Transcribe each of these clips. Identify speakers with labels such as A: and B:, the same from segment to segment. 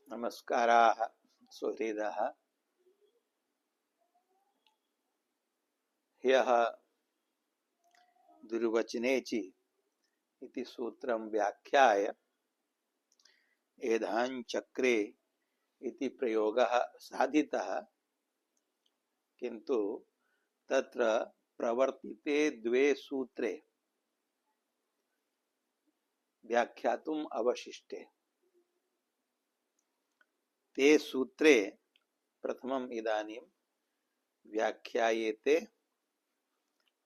A: नमस्काराः सुहृदः। ह्यः दुर्वचनेचि इति सूत्रं व्याख्याय एधाञ्चक्रे इति प्रयोगः साधितः, किन्तु तत्र प्रवर्तिते द्वे सूत्रे व्याख्यातुम् अवशिष्टे। ते सूत्रे प्रथमम् इदानीं व्याख्यायेते,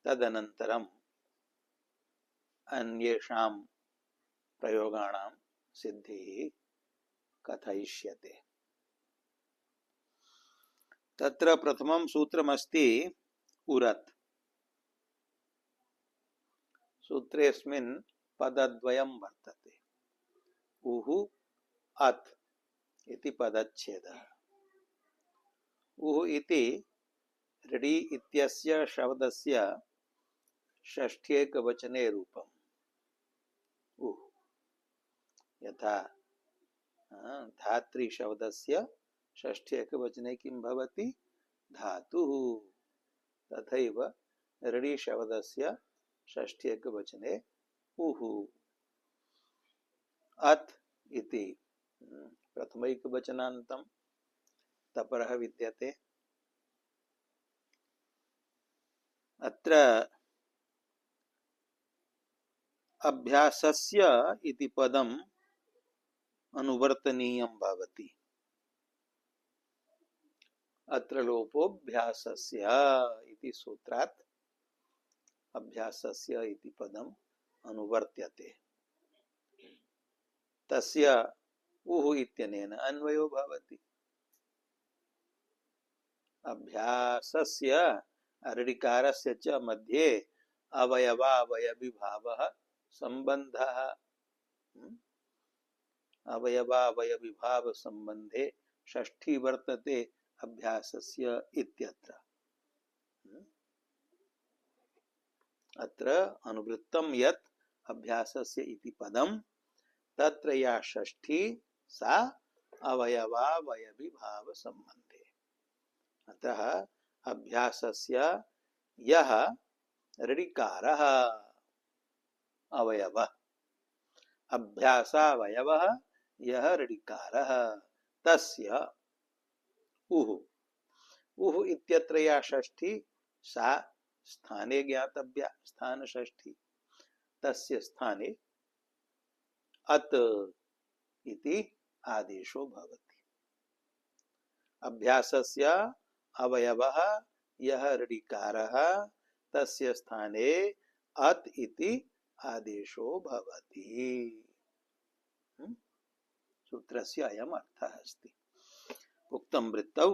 A: तदनन्तरम् अन्येषां प्रयोगाणां सिद्धिः कथयिष्यते। तत्र प्रथमं सूत्रमस्ति उरत्। सूत्रेऽस्मिन् पदद्वयं वर्तते, उः अत् इति पदच्छेदः। उः इति ऋडि इत्यस्य शब्दस्य षष्ठ्येकवचने रूपम् उः, यथा धात्री शब्दस्य षष्ठ्येकवचने किं भवति? धातुः। तथैव ऋडि शब्दस्य षष्ठ्येकवचने उः। अत् इति प्रथमैकवचनान्तं तपरः विद्यते। अत्र अभ्यासस्य इति पदम् अनुवर्तनीयं भवति। अत्र लोपोऽभ्यासस्य इति सूत्रात् अभ्यासस्य इति पदम् अनुवर्त्यते। तस्य उः इत्यनेन अन्वयो भवति। अभ्यासस्य ऋडिकारस्य च मध्ये अवयवावयविभावः सम्बन्धः। अवयवावयविभाव सम्बन्धे षष्ठी वर्तते अभ्यासस्य इत्यत्र। अत्र अनुवृत्तं यत् अभ्यासस्य इति पदं, तत्र या षष्ठी सा अवयवावयविभाव सम्बन्धे। अतः अभ्यासस्य यः ऋडिकारः अवयवः, अभ्यासावयवः यः ऋडिकारः, तस्य उः। उः इत्यत्र या षष्ठी सा स्थाने ज्ञातव्या, स्थान षष्ठी। तस्य स्थाने अत् इति आदेशो भवति। अभ्यासस्य अवयवः यः ऋडिकारः, तस्य स्थाने अत् इति आदेशो भवति। सूत्रस्य अयम् अर्थः अस्ति। उक्तं वृत्तौ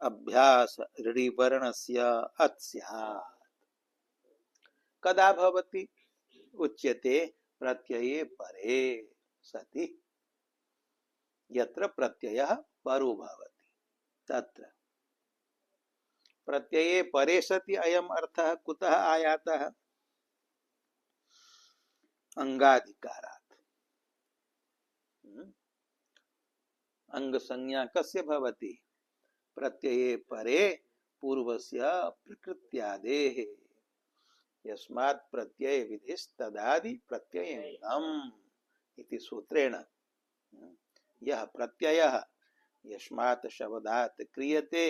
A: अभ्यास ऋडिवर्णस्य अत् स्यात्। कदा भवति? उच्यते प्रत्यये परे सति, यत्र प्रत्ययः परो भवति तत्र। प्रत्यये परे सति अयम् अर्थः कुतः आयातः? अंगाधिकारात्। अंग संज्ञा कस्य भवति? प्रत्यये परे पूर्वस्य प्रकृत्यादेः। यस्मात् प्रत्यय विधिस्तदादि प्रत्ययम् इति सूत्रेण यः प्रत्ययः यस्मात् शब्दात् क्रियते,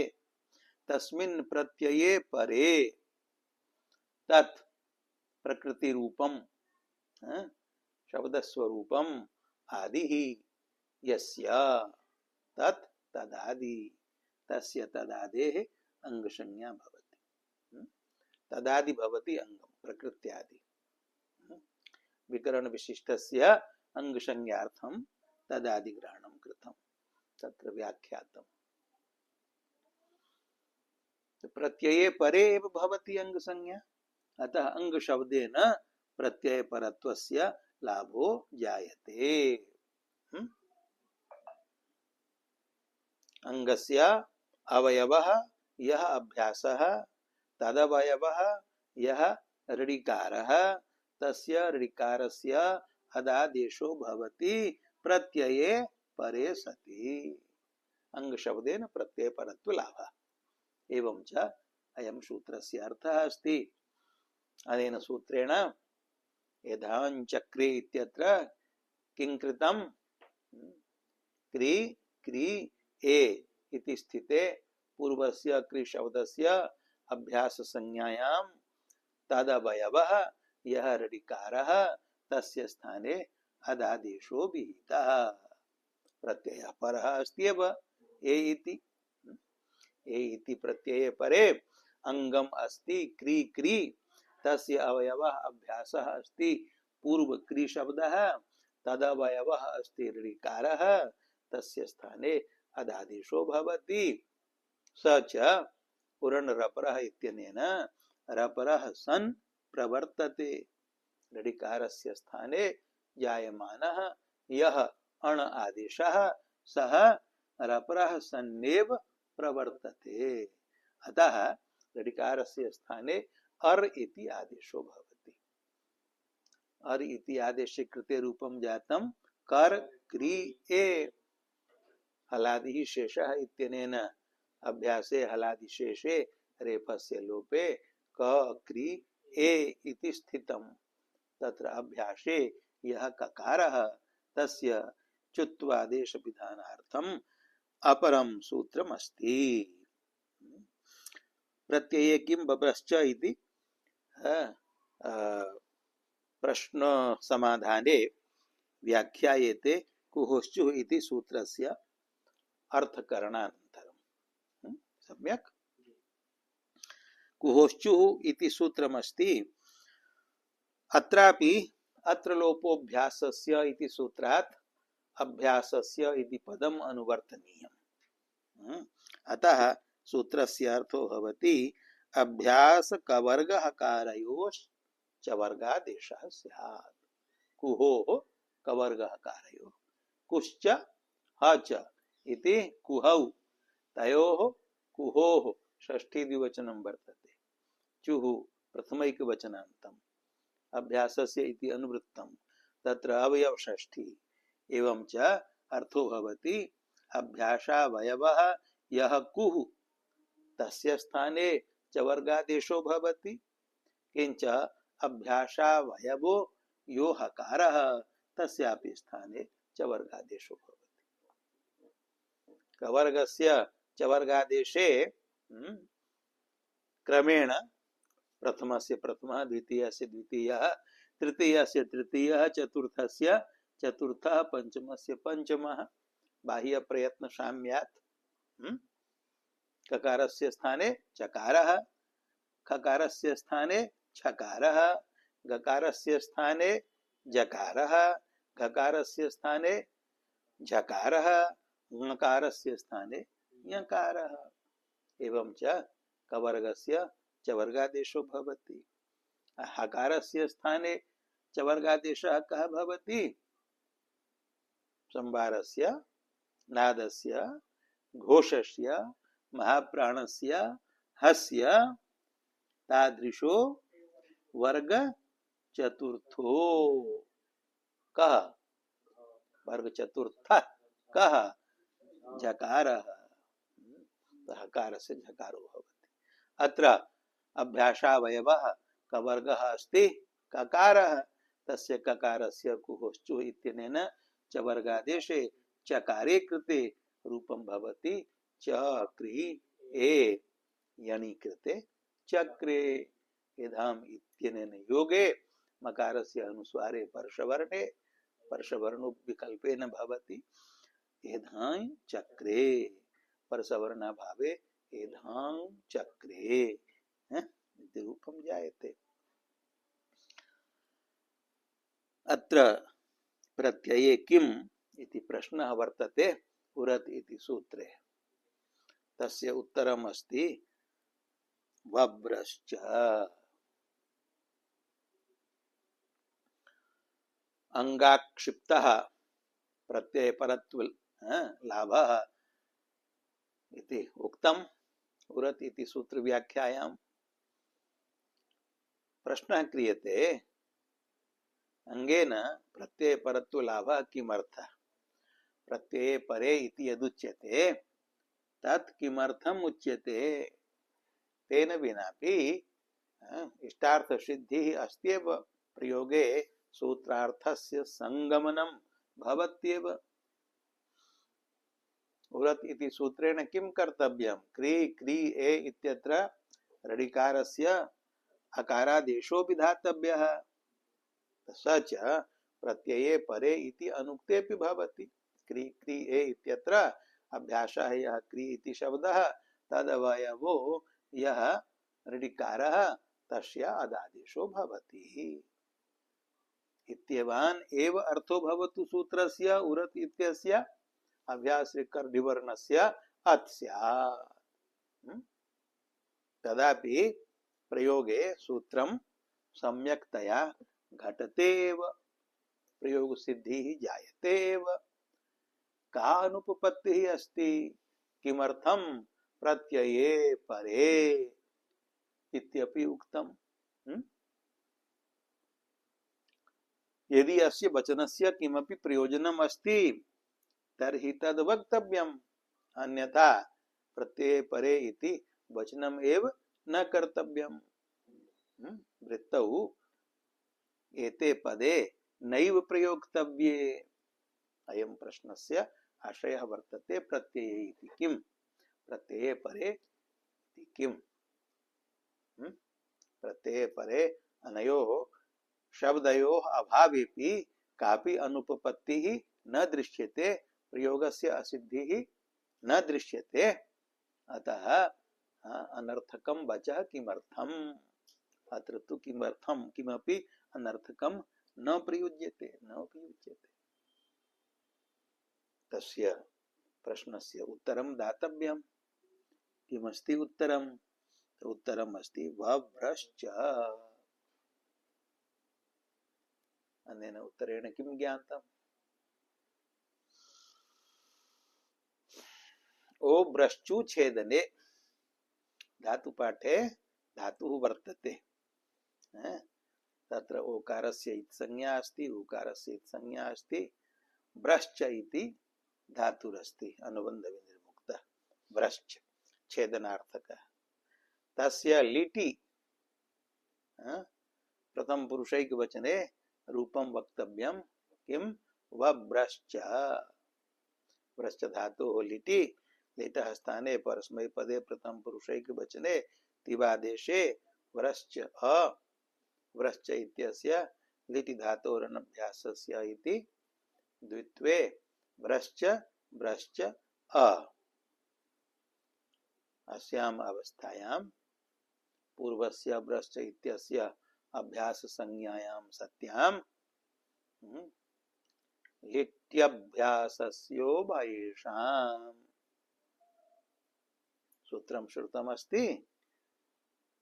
A: तस्मिन् प्रत्यये परे तत् प्रकृति रूपं शब्दस्वरूपम् आदिः यस्य तत् तदादि, तस्य तदादेः अंगसंज्ञा भवति। तदादि भवति अंगम प्रकृत्यादि। विकरण विशिष्टस्य अंगसंज्ञार्थं तदादि ग्रहणं कृतं, तत्र व्याख्यातम्। प्रत्यये परे एव भवति अंगसंज्ञा, अतः अंग शब्देन प्रत्यय परत्वस्य लाभो जायते। अंगस्य अवयवः यः अभ्यासः, तदवयवः यः ऋडिकारः, तस्य ऋडिकारस्य अदादेशो भवति प्रत्यये परे सति अंग शब्देन प्रत्यय परत्व लाभः एवं च अयं सूत्रस्य अर्थः अस्ति। अनेन सूत्रेण यदां चक्रे इत्यत्र किं कृतं क्री क्री ए इति स्थिते पूर्वस्य क्री शब्दस्य अभ्यास संज्ञायां तदवयवः यः ऋकारः तस्य स्थाने अदादेशो विहितः। प्रत्ययः परः अस्ति एव ए इति प्रत्यये परे अंगम अस्ति क्री क्री तस्य अवयवः अभ्यासः अस्ति पूर्व क्री शब्दः तदवयवः अस्ति ऋकारः तस्य स्थाने अदादेशो भवति। स च पुरन रपरः इत्यनेन रपरः सन् प्रवर्तते ऋकारस्य स्थाने जायमानः यः अण आदेशः सः रपरः सन्नेव प्रवर्तते। अतः ऋकारस्य स्थाने अर इति आदेशो भवति। अर इति आदेशे कृते रूपं जातं कर क्री ए हलादिः शेषः इत्यनेन अभ्यासे हलादिशेषे रेफस्य लोपे क क्री ए इति स्थितं तत्र अभ्यासे यः ककारः तस्य चुत्वादेश विधानार्थम् अपरं सूत्रमस्ति। प्रत्यये किं बभश्च इति प्रश्न समाधाने व्याख्यायेते कुहोश्चुः इति सूत्रस्य अर्थकरणानन्तरं सम्यक्। कुहोश्चुः इति सूत्रमस्ति। अत्रापि अत्र लोपोऽभ्यासस्य इति सूत्रात् अभ्यासस्य इति पदम् अनुवर्तनीयम्। अतः सूत्रस्य अर्थो भवति अभ्यास कवर्ग हकारयोश्च वर्गादेशः स्यात्। कुहोः कवर्ग हकारयोः कुश्च हच इति कुहौ तयोः कुहोः षष्ठी द्विवचनं वर्तते चुः प्रथमैकवचनान्तम् अभ्यासस्य इति अनुवृत्तं तत्र अवयव षष्ठी एवं च अर्थो भवति अभ्यासावयवः यः कुः तस्य स्थाने च वर्गादेशो भवति किंच अभ्यासावयवो यो हकारः तस्यापि स्थाने च वर्गादेशो भवति। कवर्गस्य च वर्गादेशे क्रमेण प्रथमस्य प्रथमः द्वितीयस्य द्वितीयः तृतीयस्य तृतीयः चतुर्थस्य चतुर्थः पंचमस्य पंचमः बाह्य प्रयत्न साम्यात् ककारस्य स्थाने चकारः खकारस्य स्थाने छकारः गकारस्य स्थाने जकारः घकारस्य स्थाने झकारः ङकारस्य स्थाने ञकारः एवं च कवर्गस्य च वर्गादेशो भवति। हकारस्य स्थाने च वर्गादेशः कः भवति संवारस्य नादस्य घोषस्य महाप्राणस्य हस्य तादृशो वर्ग चतुर्थो कः वर्ग चतुर्थ कः झकारः हकारस्य झकारो भवति। अत्र अभ्यासावयवः कवर्गः अस्ति ककारः तस्य ककारस्य कुहोश्चुः इत्यनेन च वर्गादेशे चकारे कृते रूपं भवति चक्री ए यणि कृते चक्रे यधाम इत्यनेन योगे मकारस्य अनुस्वारे परशवर्णे परशवर्णो विकल्पेन भवति एधां चक्रे परसवर्णा भावे एधां चक्रे इति रूपं जायते। अत्र प्रत्यये किम् इति प्रश्नः वर्तते उरत् इति सूत्रे तस्य उत्तरम् अस्ति वब्रश्च। अंगाक्षिप्तः प्रत्यय परत्व लाभः इति उक्तम् उरत् इति सूत्र व्याख्यायां प्रश्नः क्रियते अंगेन प्रत्यय परत्व लाभः किमर्थः प्रत्यये परे इति यदुच्यते तत् किमर्थम उच्यते तेन विनापि इष्टार्थ सिद्धि अस्त्येव प्रयोगे सूत्रार्थस्य संगमनं भवत्येव। उरत इति सूत्रेण किं कर्तव्यं क्री क्री ए इत्यत्र ऋकारस्य अकारादेशो विधातव्यः स च प्रत्यये परे इति अनुक्तेपि भवति। क्री क्री ए इत्यत्र अभ्यासः यः क्री इति शब्दः तदवयवो यः ऋकारः तस्य अदादेशो भवति इत्येवान् एव अर्थो भवतु सूत्रस्य उरत इत्यस्य अभ्यास कर्डिवर्णस्य अत् स्यात्। तदापि प्रयोगे सूत्रं सम्यक्तया घटतेव प्रयोग सिद्धि जायतेव। का अनुपपत्तिः अस्ति किमर्थं प्रत्यये परे इत्यपि उक्तम्। यदि अस्य वचनस्य किमपि प्रयोजनम् अस्ति तर्हि तद् वक्तव्यम्, अन्यथा प्रत्यये परे इति वचनम् एव न कर्तव्यम्। वृत्तौ एते पदे नैव प्रयोक्तव्ये। अयं प्रश्नस्य आशयः वर्तते प्रत्यये इति किम्, प्रत्यये परे इति किम्। प्रत्यये परे अनयोः शब्दयोः अभावेपि कापि अनुपपत्तिः न दृश्यते, प्रयोगस्य असिद्धिः न दृश्यते। अतः अनर्थकं वचः किमर्थम्, अत्र तु किमर्थं किमपि अनर्थकं न प्रयुज्यते न उपयुज्यते। तस्य प्रश्नस्य उत्तरं दातव्यं। किमस्ति उत्तरं? उत्तरम् अस्ति वभ्रश्च। अनेन उत्तरेण किं ज्ञातम्? ओ भ्रश्चु छेदने धातुपाठे धातुः वर्तते। तत्र ओकारस्य इत्संज्ञा अस्ति, उकारस्य इत्संज्ञा अस्ति, भ्रश्च इति धातुरस्ति अनुबन्धविनिर्मुक्तः। भ्रश्च छेदनार्थकः। तस्य लिटि प्रथम पुरुषैकवचने रूपं वक्तव्यं। किं? वभ्रश्च। भ्रश्च धातुः लिटि, लिटः स्थाने परस्मैपदे प्रथम पुरुषैकवचने तिवादेशे व्रश्च अ, व्रश्च इत्यस्य लिटि धातोरनभ्यासस्य इति द्वित्वे व्रश्च व्रश्च अ। अस्याम् अवस्थायां पूर्वस्य व्रश्च इत्यस्य अभ्यास संज्ञायां सत्यां लिट्यभ्यासस्योभयेषां सूत्रं श्रुतमस्ति।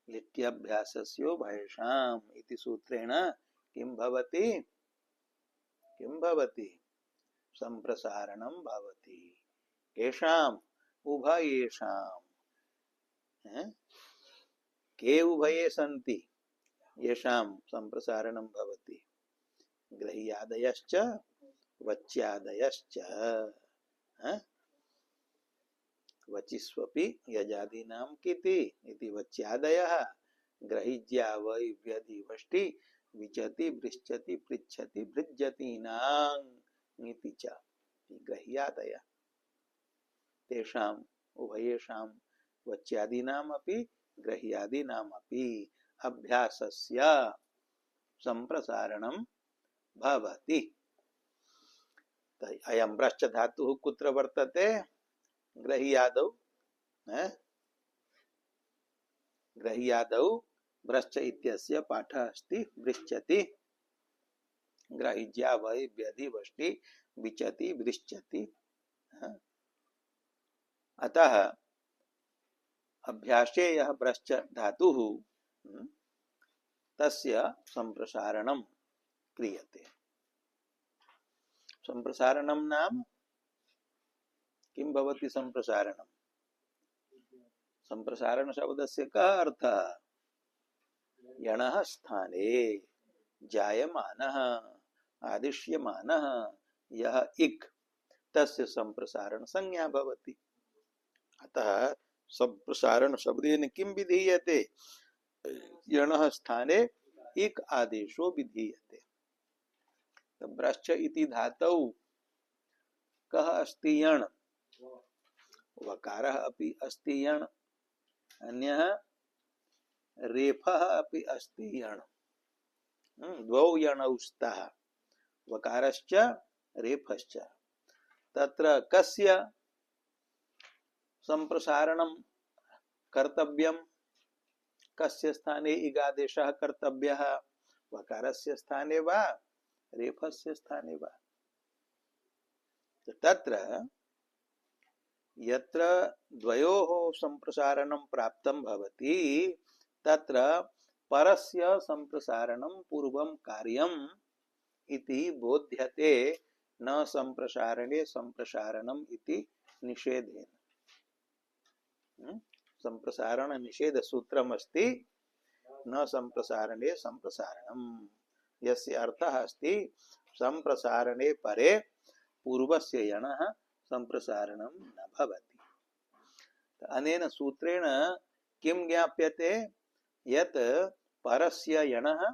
A: लिट्यभ्यासस्योभयेषाम् इति सूत्रेण किं भवति? किं भवति? संप्रसारणं भवति। येषाम् उभयेषाम्। के उभये सन्ति? येषां संप्रसारणं भवति। ग्रह्यादयश्च वच्यादयश्च। वचिस्वपि यजादीनां किति इति वच्यादयः ग्रहिज्या वै व्यधिवष्टि विचति वृश्चति पृच्छति भृज्यतीनां इति च ग्रह्यादयः। तेषाम् उभयेषां वच्यादीनामपि ग्रह्यादीनामपि अभ्यासस्य संप्रसारणं भवति। अयं भ्रश्च धातुः कुत्र वर्तते? ग्रह्यादौ। ग्रह्यादौ भ्रश्च इत्यस्य पाठः अस्ति वृश्चति। ग्रहिज्या वै व्यधिवष्टि विचति वृश्चति। अतः अभ्यासे यः भ्रश्च धातुः तस्य संप्रसारणं क्रियते। संप्रसारणं नाम किं भवति? संप्रसारणं संप्रसारण शब्दस्य कः अर्थः? यणः स्थाने जायमानः आदिश्यमानः यः इक् तस्य संप्रसारण संज्ञा भवति। अतः संप्रसारण शब्देन किं विधीयते? यणः स्थाने इक आदेशो विधीयते। ब्रश्च इति धातौ कः अस्ति? यण। वकारः अपि अस्ति यण, अन्यः रेफः अपि अस्ति यण। द्वौ यणौ स्तः, वकारश्च रेफश्च। तत्र कस्य संप्रसारणं कर्तव्यं? कस्य स्थाने इगादेशः कर्तव्यः? वकारस्य स्थाने वा रेफस्य स्थाने वा? तत्र यत्र द्वयोः संप्रसारणं प्राप्तं भवति तत्र परस्य संप्रसारणं पूर्वं कार्यम् इति बोध्यते, न संप्रसारणे संप्रसारणम् इति निषेधेन। संप्रसारण निषेध सूत्रम अस्ति न संप्रसारणे संप्रसारणम्, यस्य अर्थः अस्ति संप्रसारणे परे पूर्वस्य यणः संप्रसारणं न भवति। अनेन सूत्रेण किं ज्ञाप्यते? यत् परस्य यणः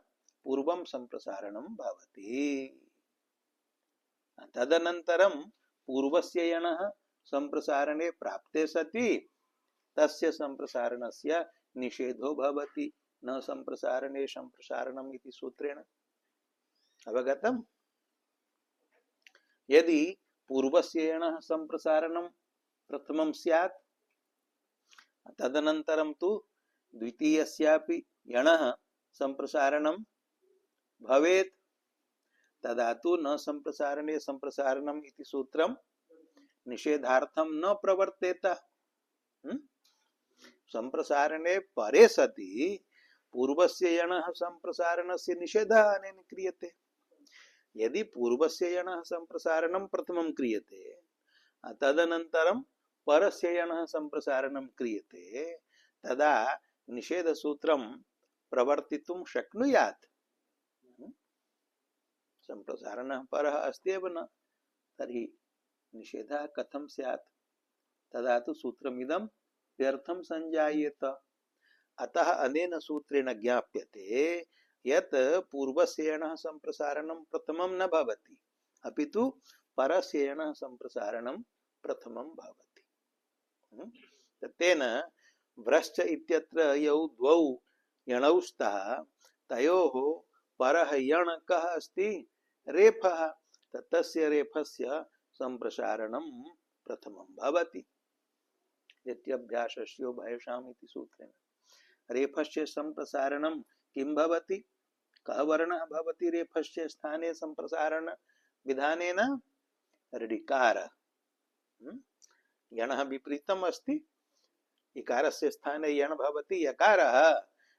A: पूर्वं संप्रसारणं भवति, तदनन्तरं पूर्वस्य यणः संप्रसारणे प्राप्ते सति तस्य संप्रसारणस्य निषेधो भवति, न संप्रसारणे संप्रसारणम् इति सूत्रेण। अवगतम्? यदि पूर्वस्य यणः संप्रसारणं प्रथमं स्यात्, तदनन्तरं तु द्वितीयस्यापि यणः संप्रसारणं भवेत्, तदा तु न संप्रसारणे संप्रसारणम् इति सूत्रं निषेधार्थं न प्रवर्तेत। संप्रसारणे परे सति पूर्वस्य यणः संप्रसारणस्य निषेधः अनेन क्रियते। यदि पूर्वस्य यणः संप्रसारणं प्रथमं क्रियते, तदनन्तरं परस्य यणः संप्रसारणं क्रियते, तदा निषेधसूत्रं प्रवर्तितुं शक्नुयात्। संप्रसारणः परः अस्ति एव न, तर्हि निषेधः कथं स्यात्? तदा तु सूत्रमिदं व्यर्थं संजायेत। अतः अनेन सूत्रेण ज्ञाप्यते यत् पूर्वस्य यणः संप्रसारणं प्रथमं न भवति, अपितु परस्य यणः संप्रसारणं प्रथमं भवति। तेन व्रश्च इत्यत्र यौ द्वौ यणौ स्तः, तयोः परः यण कः अस्ति? रेफः। तस्य रेफस्य संप्रसारणं प्रथमं भवति। इत्यभ्यासस्योभयसाम् इति सूत्रेण रेफस्य संप्रसारणं किं भवति? कः वर्णः भवति रेफस्य स्थाने संप्रसारण विधानेन? ऋकारः। यणः विपरीतम् अस्ति, इकारस्य स्थाने यण भवति यकारः,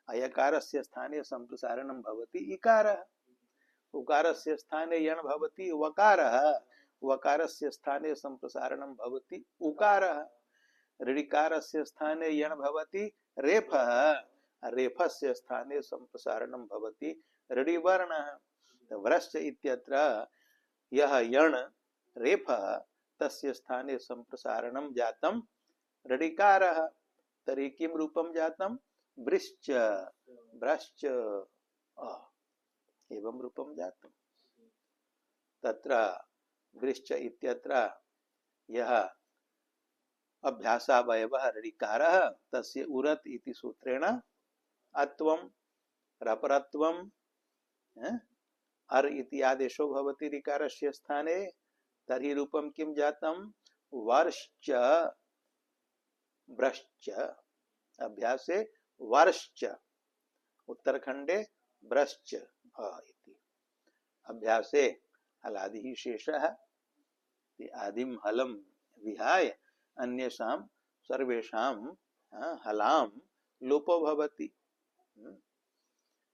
A: अयकारस्य स्थाने संप्रसारणं भवति इकारः। उकारस्य स्थाने यण भवति वकारः, वकारस्य स्थाने संप्रसारणं भवति उकारः। ऋकारस्य स्थाने यण भवति रेफः, रेफस्य स्थाने संप्रसारणं भवति ऋवर्णः। व्रश्च इत्यत्र यः यण रेफः तस्य स्थाने संप्रसारणं जातं ऋकारः, तर्हि किं रूपं जातं? वृश्च, भ्रश्च एवं रूपं जातं। तत्र वृश्च इत्यत्र यः अभ्यासावयवः ऋकारः, तस्य उरत् इति सूत्रेण अत्वं रपरत्वं अर इति आदेशो भवति ऋकारस्य स्थाने। तर्हि रूपं किं जातं? वर्श्च भ्रश्च। अभ्यासे वर्श्च, उत्तरखंडे भ्रश्च इति। अभ्यासे हलादिः शेषः, आदिम हलं विहाय अन्येषां सर्वेषां हलां लोपो भवति।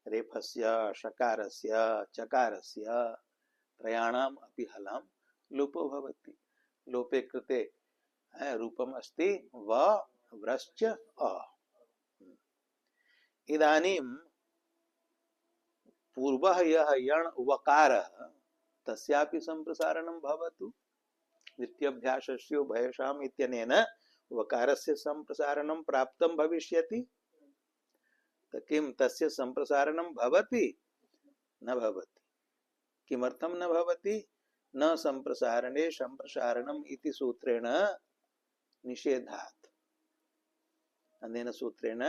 A: रेफस्य, शकारस्य, चकारस्य त्रयाणाम् अपि हलां लोपो भवति। लोपे कृते रूपम् अस्ति व व्रश्च अ। इदानीं पूर्वः यः यण वकारः तस्यापि संप्रसारणं भवतु। नित्यभ्यासस्योभयसाम् इत्यनेन वकारस्य संप्रसारणं प्राप्तं भविष्यति। तो किं तस्य संप्रसारणं भवति? न भवति। किमर्थं न भवति? न संप्रसारणे संप्रसारणम् इति सूत्रेण निषेधात्। अनेन सूत्रेण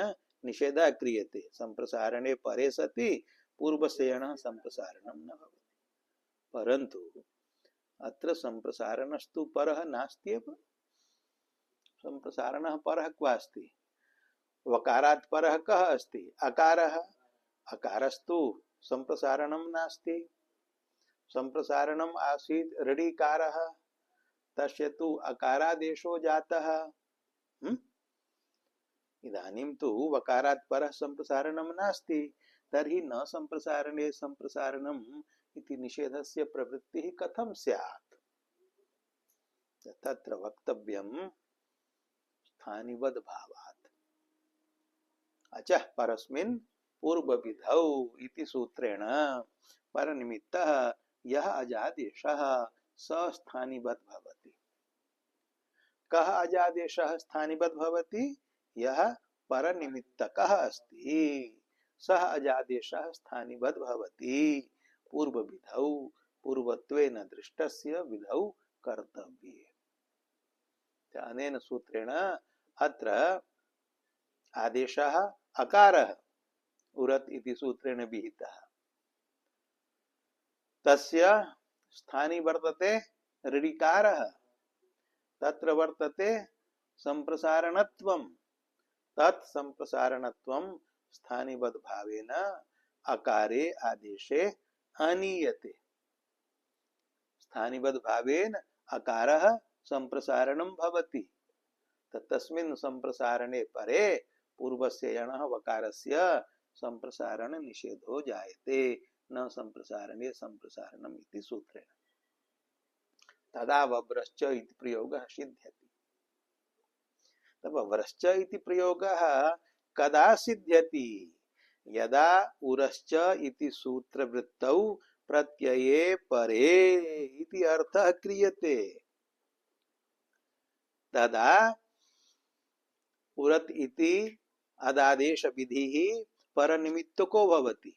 A: निषेधः क्रियते। संप्रसारणे परे सति पूर्वस्येण संप्रसारणं न भवति। परन्तु अत्र संप्रसारणस्तु परः नास्त्येव। संप्रसारणः परः क्व अस्ति? वकारात् परः कः अस्ति? अकारः। अकारस्तु संप्रसारणं नास्ति। संप्रसारणम् आसीत् ऋडिकारः, तस्य तु अकारादेशो जातः। इदानीं तु वकारात् परः संप्रसारणं नास्ति, तर्हि न संप्रसारणे संप्रसारणम् इति निषेधस्य प्रवृत्तिः कथं स्यात्? तत्र वक्तव्यं स्थानिवद् भावात्। अचः परस्मिन् पूर्वविधौ इति सूत्रेण परनिमित्तः यः अजादेशः स स्थानिवद् भवति। कः अजादेशः स्थानिवद् भवति? यः परनिमित्तकः अस्ति सः अजादेशः स्थानिवद् भवति। पूर्वविधौ पूर्वत्वेन दृष्टस्य विधौ कर्तव्ये। अनेन सूत्रेण अत्र आदेशः अकारः उरत् इति सूत्रेण विहितः। तस्य स्थानी वर्तते ऋडिकारः, तत्र वर्तते संप्रसारणत्वं। तत् संप्रसारणत्वं स्थानिवद् भावेन अकारे आदेशे आनीयते। स्थानिवद् भावेन अकारः संप्रसारणं भवति। तस्मिन् संप्रसारणे परे पूर्वस्य यणः वकारस्य संप्रसारण निषेधो जायते। न संप्रसारणे संप्रसारणम् इति सूत्रेण तदा वव्रश्च इति प्रयोगः सिद्ध्यति। तब वव्रश्च इति प्रयोगः कदा सिद्ध्यति? यदा उरश्च इति सूत्रवृत्तौ प्रत्यये परे इति अर्थः क्रियते। तदा उरत् इति अदादेश विधिः परनिमित्तको भवति।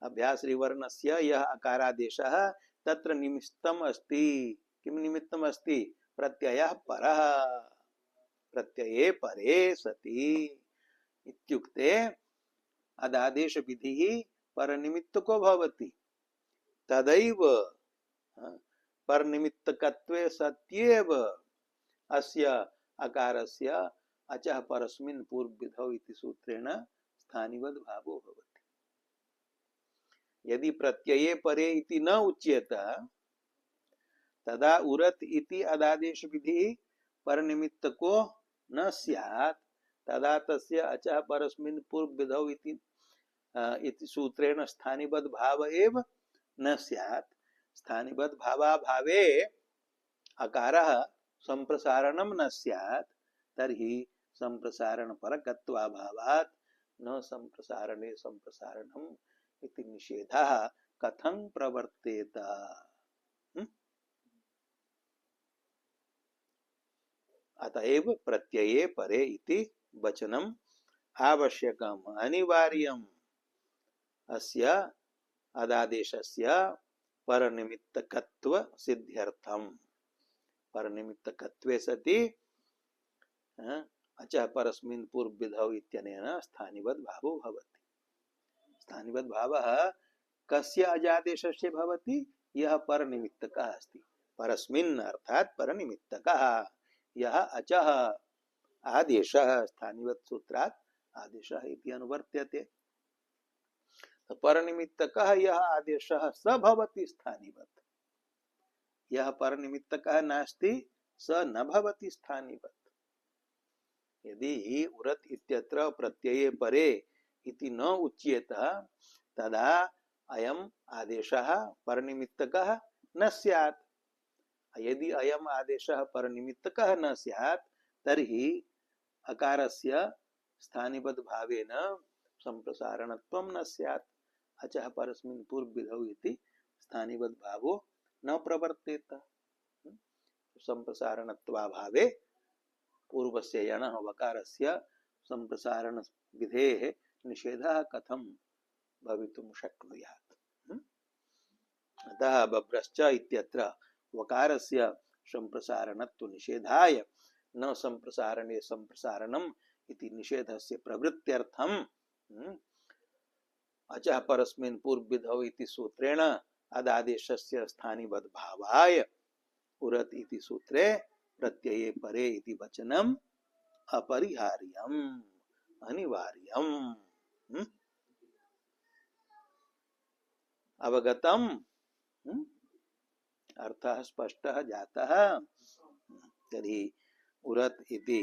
A: अभ्यासरिवर्णस्य यः अकारादेशः तत्र निमित्तम् अस्ति। किं निमित्तम् अस्ति? प्रत्ययः परः। प्रत्यये परे सति इत्युक्ते अदादेश विधिः परनिमित्तको भवति। तदैव परनिमित्तकत्वे सत्येव अस्य अकारस्य अचः परस्मिन् पूर्वविधौ इति सूत्रेण स्थानिवद् भावो भवति। यदि प्रत्यये परे इति न उच्येत तदा उरत् इति अदादेश विधि परनिमित्तको न स्यात्। तदा तस्य अचः परस्मिन् पूर्वविधौ इति सूत्रेण स्थानिवद् भाव एव न स्यात्। स्थानिवद् भावाभावे अकारः संप्रसारणं न स्यात्। तर्हि संप्रसारण परकत्वाभावात् न संप्रसारणे संप्रसारणम् इति निषेधः कथं प्रवर्तेत? अतएव प्रत्यये परे इति वचनम् आवश्यकम् अनिवार्यम्। अस्य अदादेशस्य परनिमित्तकत्व सिद्ध्यर्थम्। परनिमित्तकत्वे सति अचः परस्मिन् पूर्वविधौ इत्यनेन स्थानिवद् भावो भवति। स्थानिवद् भावः कस्य अजादेशस्य भवति? यः परनिमित्तकः अस्ति। परस्मिन् अर्थात् परनिमित्तकः यः अचः आदेशः स्थानिवत् सूत्रात् आदेशः इति अनुवर्त्यते। परनिमित्तकः यः आदेशः स भवति स्थानिवत्। यः परनिमित्तकः नास्ति स न भवति स्थानिवत्। यदि उरत् इत्यत्र प्रत्यये परे इति न उच्येत तदा अयम् आदेशः परनिमित्तकः न स्यात्। यदि अयम् आदेशः परनिमित्तकः न स्यात् तर्हि अकारस्य स्थानिवद् भावेन संप्रसारणत्वं न स्यात्। अचः परस्मिन् पूर्वविधौ इति स्थानिवद् भावो न प्रवर्तेत। संप्रसारणत्वाभावे पूर्वस्य यणः वकारस्य संप्रसारण विधेः निषेधः कथं भवितुं शक्नुयात्। अतः बभ्रश्च इत्यत्र वकारस्य संप्रसारणत्व निषेधाय न संप्रसारणे संप्रसारणम् इति निषेधस्य प्रवृत्त्यर्थम् अचः परस्मिन् पूर्वविधौ इति सूत्रेण अदादेशस्य स्थानिवद्भावाय उरत् इति सूत्रे प्रत्यये परे इति वचनम् अपरिहार्यम् अनिवार्यम्। अवगतम्? अर्थः स्पष्टः जातः। तर्हि उरत् इति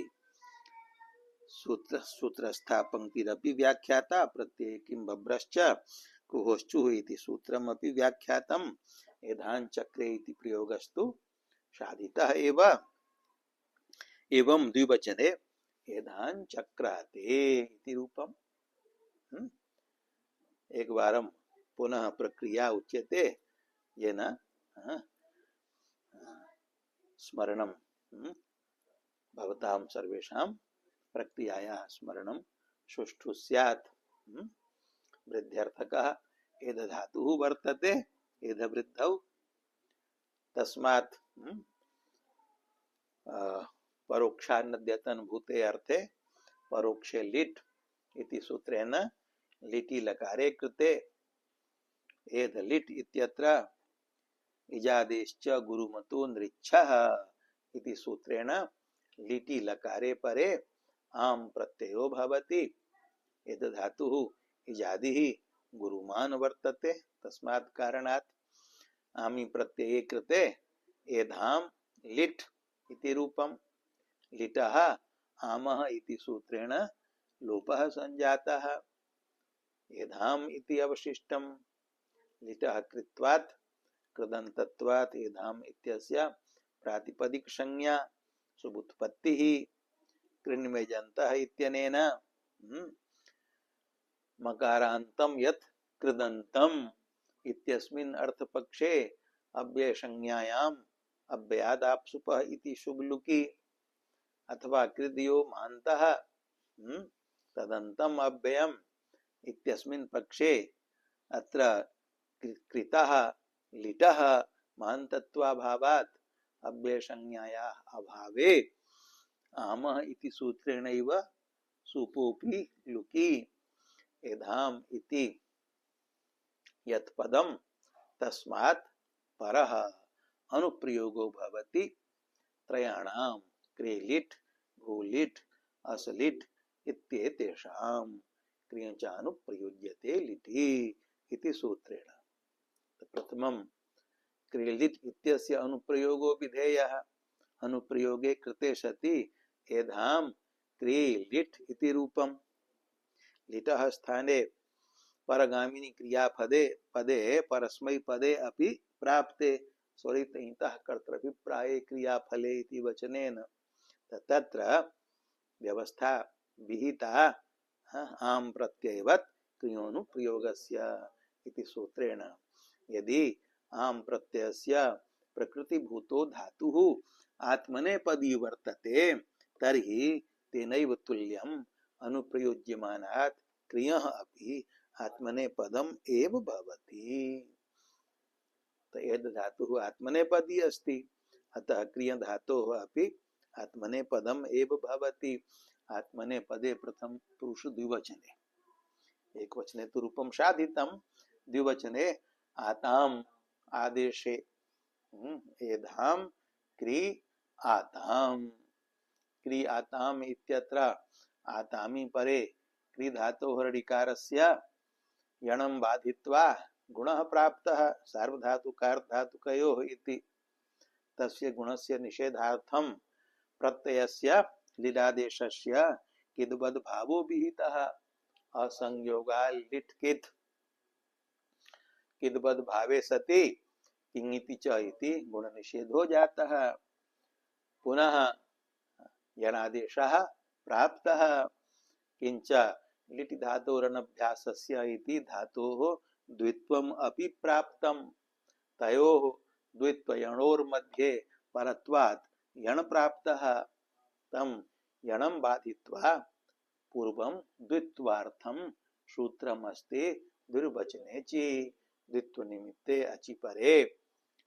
A: सूत्रस्था पंक्तिरपि व्याख्याता प्रत्यये किं बभ्रश्च कुहोश्चुः इति सूत्रमपि व्याख्यातम् एधान् चक्रे इति प्रयोगस्तु साधितः एव। एवं द्विवचने एधान् चक्राते इति रूपम्। एक बारं पुनः प्रक्रिया उच्यते येन स्मरणं भवतां सर्वेषां प्रक्रियायाः स्मरणं सुष्ठु स्यात्। वृद्ध्यर्थकः एधधातुः वर्तते एधवृद्धौ तस्मात् परोक्षान्नद्यतन भूते अर्थे परोक्षे लिट् इति सूत्रेण लिटि लकारे कृते एध लिट् इत्यत्र इजादेश्च गुरुमतो नृच्छः इति सूत्रेण लिटि लकारे परे आम प्रत्ययो भवति। एत धातुः इजादिः गुरुमान् वर्तते तस्मात् कारणात् आमि प्रत्यये कृते एधाम लिट् इति रूपम्। लिटः आमः इति सूत्रेण लोपः संजातः। एधाम इति अवशिष्टम्। लिटः कृत्वात् कृदन्तत्वात् एधाम इत्यस्य प्रातिपदिक संज्ञा सुबुत्पत्तिः कृन्मेजन्तः इत्यनेन मकारान्तं यत् कृदन्तम् इत्यस्मिन् अर्थपक्षे अव्यय संज्ञायाम् अव्ययादाप्सुपः इति शुभलुकी अथवा कृदयो महान्तः तदन्तम् अव्ययम् इत्यस्मिन् पक्षे अत्र कृतः लिटः महान्तत्वाभावात् अव्यय संज्ञायाः अभावे आमः इति सूत्रेणैव सुपोपि लुकी एधाम इति यत् पदं तस्मात् परः अनुप्रयोगो भवति त्रयाणां क्रियलिट् भूलिट् असलिट् इत्येतेषां क्रियञ्च अनुप्रयुज्यते लिटि इति सूत्रेण। प्रथमं क्रियलिट् इत्यस्य अनुप्रयोगो विधेयः। अनुप्रयोगे कृते सति एधाम क्रियलिट् इति रूपम्। लिटः स्थाने परगामिनी क्रियापदे पदे परस्मै पदे अपि प्राप्ते स्वरितः कर्तृभिप्राये क्रियाफले इति वचनेन तत्र व्यवस्था विहिता आम प्रत्ययवत् क्रियोनुप्रयोगस्य इति सूत्रेण। यदि आम प्रत्ययस्य प्रकृतिभूतो धातुः आत्मनेपदी वर्तते तर्हि तेनैव तुल्यम् अनुप्रयुज्यमानात् क्रियः अपि आत्मनेपदम् एव भवति। तो एद धातुः आत्मनेपदी अस्ति अतः क्रिय धातोः अपि आत्मनेपदम् एव भवति। आत्मनेपदे प्रथम पुरुष द्विवचने एक वचने तो रूपम साधितम द्विवचने आताम आदेशे एधाम क्रि आताम क्रि आताम इत्यत्र आतामी परे क्रि धातोः ऋकारस्य यणं बाधित्वा गुणः प्राप्तः सार्वधातुकार्धधातुकयोः इति तस्य गुणस्य निषेधार्थं प्रत्ययस्य लिडादेशस्य किद्वद् भावो विहितः असंयोगा लिट् कित् किद्वद् भावे सति किंगिति च इति गुण निषेधो जातः। पुनः यणादेशः प्राप्तः किंच लिट् धातोरनभ्यासस्य इति धातोः द्वित्वम् अपि प्राप्तम्। तयोः द्वित्वयणोर्मध्ये परत्वात् यण प्राप्तः तम यणं बाधित्वा पूर्वं द्वित्वार्थं सूत्रमस्ति द्विर्वचने ची द्वित्व निमित्ते अचि परे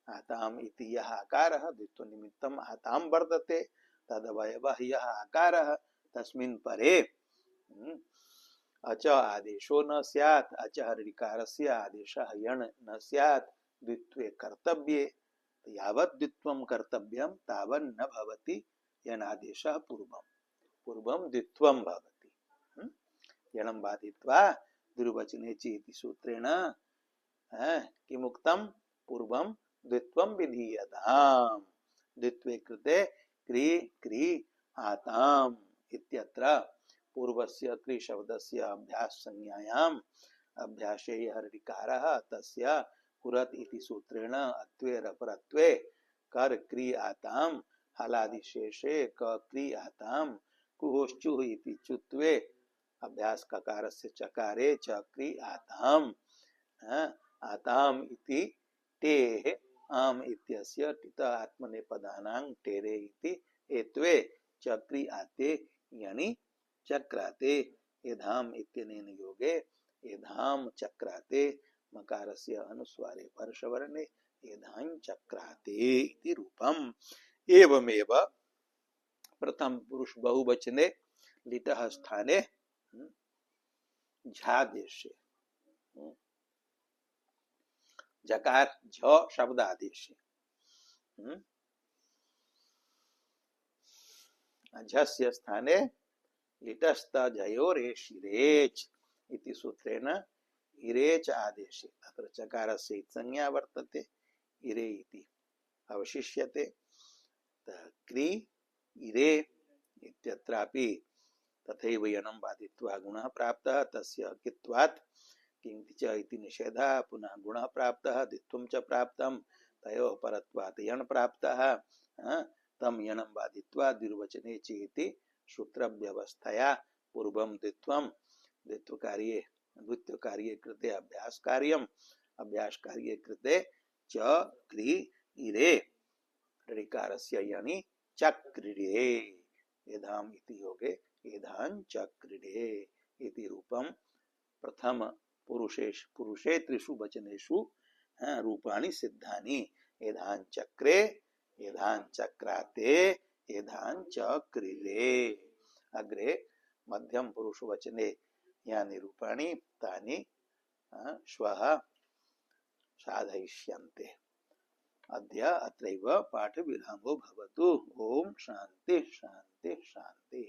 A: आताम इति यः आकारः द्वित्व निमित्तम् आताम वर्तते तदवयवः यः आकारः तस्मिन् परे अच आदेशो न स्यात् अच ऋकारस्य आदेशः यण न स्यात् द्वित्वे कर्तव्ये यावत् द्वित्वं कर्तव्यं तावन् न भवति यणादेशः पूर्वं द्वित्वं भवति यणं बाधित्वा द्विर्वचने चेति सूत्रेण किमुक्तं पूर्वं द्वित्वं विधीयताम् द्वित्वे कृते क्री क्री आताम् इत्यत्र पूर्वस्य क्री शब्दस्य अभ्यास संज्ञायाम् अभ्यासे यः ऋकारः तस्य कुरत इति सूत्रेण अत्वे रपरत्वे कर क्री आताम् हलादिशेषे क क्री आताम् कुहोश्चुः इति चुत्वे अभ्यास ककारस्य चकारे च क्री आताम् आताम् इति टेः आम इत्यस्य टित आत्मनेपदानां टेरे इति एत्वे चक्री आते यणि चक्राते एधाम इत्यनेन योगे एधाम चक्राते मकारस्य अनुस्वारे परशवर्णे एधां चक्राते इति रूपम् एवमेव प्रथम पुरुष बहुवचने लिटः स्थाने झादेशे जकार झ शब्द आदेश झस्य स्थाने लिटस्त जयोरेशिरेच इति सूत्रेण इरेच आदेशे अत्र चकारस्य संज्ञा वर्तते इरे इति अवशिष्यते क्री इरे इत्यत्रापि तथैव यणं बाधित्वा गुणः प्राप्तः तस्य कित्वात् किंति च इति निषेधः पुनः गुणः प्राप्तः द्वित्वं च प्राप्तं तयोः परत्वात् यण प्राप्तः तम यणं बाधित्वा द्विर्वचने चेति सूत्र व्यवस्थया पूर्वं द्वित्वं द्वित्व कार्ये कृते अभ्यास कार्ये कृते च क्री इरे ऋकारस्य यणि चक्रिरे एधाम इति योगे एधां चक्रिरे इति रूपं प्रथम पुरुषे त्रिषु वचनेषु रूपाणि सिद्धानि एधां चक्रे एधां चक्राते एधां चक्रिरे अग्रे मध्यम पुरुष वचने यानि रूपाणि तानि श्वः साधयिष्यन्ते अद्य अत्रैव पाठ विरामो भवतु। ओम शांति शांति शांति।